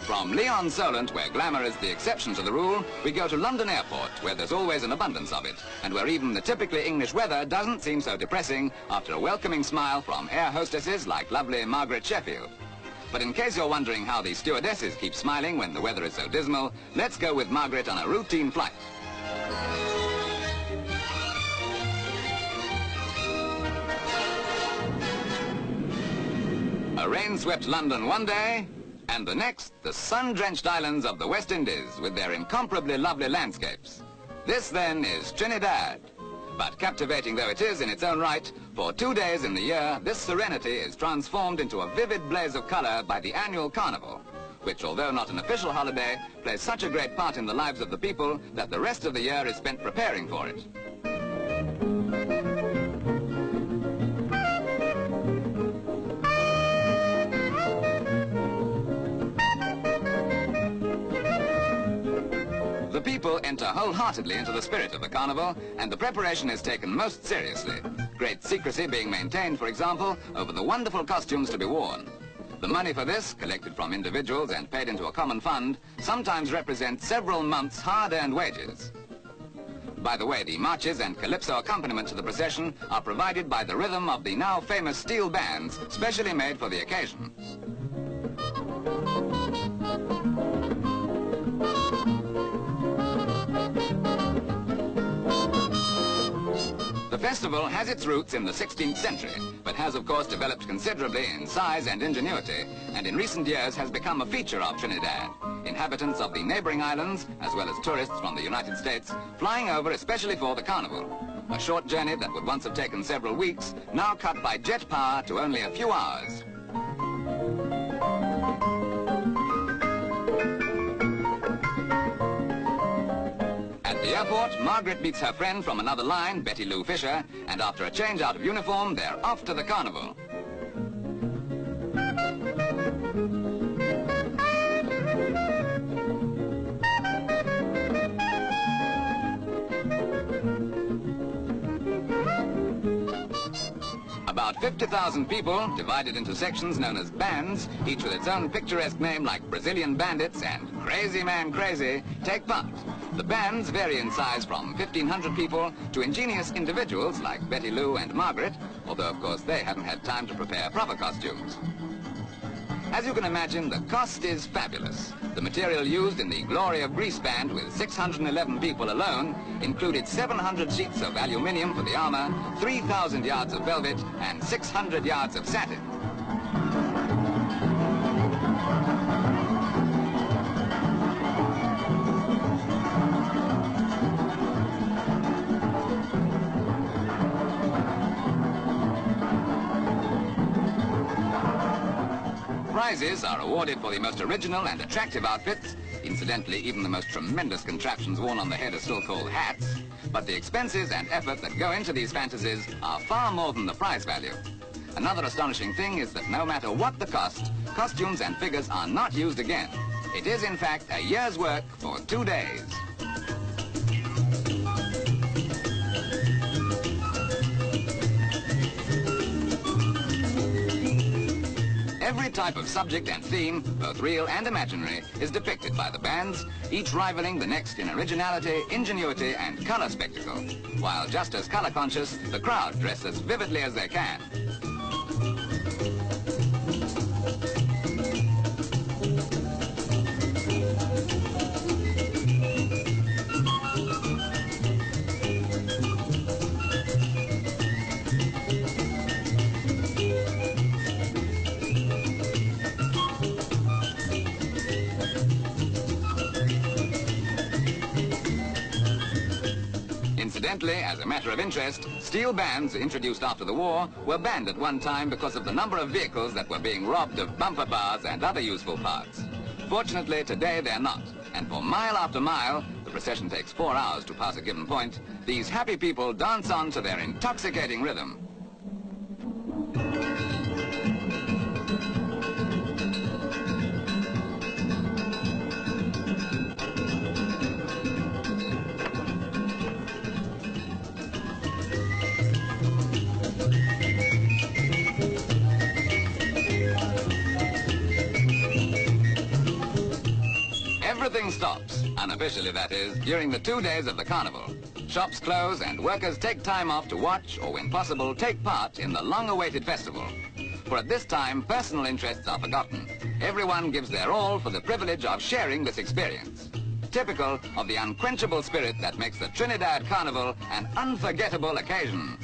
From Leon Solent, where glamour is the exception to the rule, we go to London Airport, where there's always an abundance of it, and where even the typically English weather doesn't seem so depressing after a welcoming smile from air hostesses like lovely Margaret Sheffield. But in case you're wondering how the stewardesses keep smiling when the weather is so dismal, let's go with Margaret on a routine flight. A rain-swept London one day, and the next, the sun-drenched islands of the West Indies with their incomparably lovely landscapes. This, then, is Trinidad. But captivating though it is in its own right, for 2 days in the year, this serenity is transformed into a vivid blaze of colour by the annual carnival, which, although not an official holiday, plays such a great part in the lives of the people that the rest of the year is spent preparing for it. The people enter wholeheartedly into the spirit of the carnival, and the preparation is taken most seriously. Great secrecy being maintained, for example, over the wonderful costumes to be worn. The money for this, collected from individuals and paid into a common fund, sometimes represents several months' hard-earned wages. By the way, the marches and calypso accompaniment to the procession are provided by the rhythm of the now famous steel bands, specially made for the occasion. The festival has its roots in the 16th century, but has of course developed considerably in size and ingenuity, and in recent years has become a feature of Trinidad. Inhabitants of the neighboring islands, as well as tourists from the United States, flying over especially for the carnival. A short journey that would once have taken several weeks, now cut by jet power to only a few hours. At the airport, Margaret meets her friend from another line, Betty Lou Fisher, and after a change out of uniform, they're off to the carnival. About 50,000 people, divided into sections known as bands, each with its own picturesque name like Brazilian Bandits and Crazy Man Crazy, take part. The bands vary in size from 1,500 people to ingenious individuals like Betty Lou and Margaret, although of course they haven't had time to prepare proper costumes. As you can imagine, the cost is fabulous. The material used in the Glory of Greece band with 611 people alone included 700 sheets of aluminium for the armor, 3,000 yards of velvet, and 600 yards of satin. Prizes are awarded for the most original and attractive outfits. Incidentally, even the most tremendous contraptions worn on the head are still called hats. But the expenses and effort that go into these fantasies are far more than the prize value. Another astonishing thing is that no matter what the cost, costumes and figures are not used again. It is, in fact, a year's work for 2 days. Every type of subject and theme, both real and imaginary, is depicted by the bands, each rivaling the next in originality, ingenuity, and color spectacle, while just as color conscious, the crowd dress as vividly as they can. Incidentally, as a matter of interest, steel bands introduced after the war were banned at one time because of the number of vehicles that were being robbed of bumper bars and other useful parts. Fortunately, today they're not, and for mile after mile, the procession takes 4 hours to pass a given point, these happy people dance on to their intoxicating rhythm. Everything stops, unofficially that is, during the 2 days of the carnival. Shops close and workers take time off to watch, or when possible, take part in the long-awaited festival. For at this time, personal interests are forgotten. Everyone gives their all for the privilege of sharing this experience. Typical of the unquenchable spirit that makes the Trinidad Carnival an unforgettable occasion.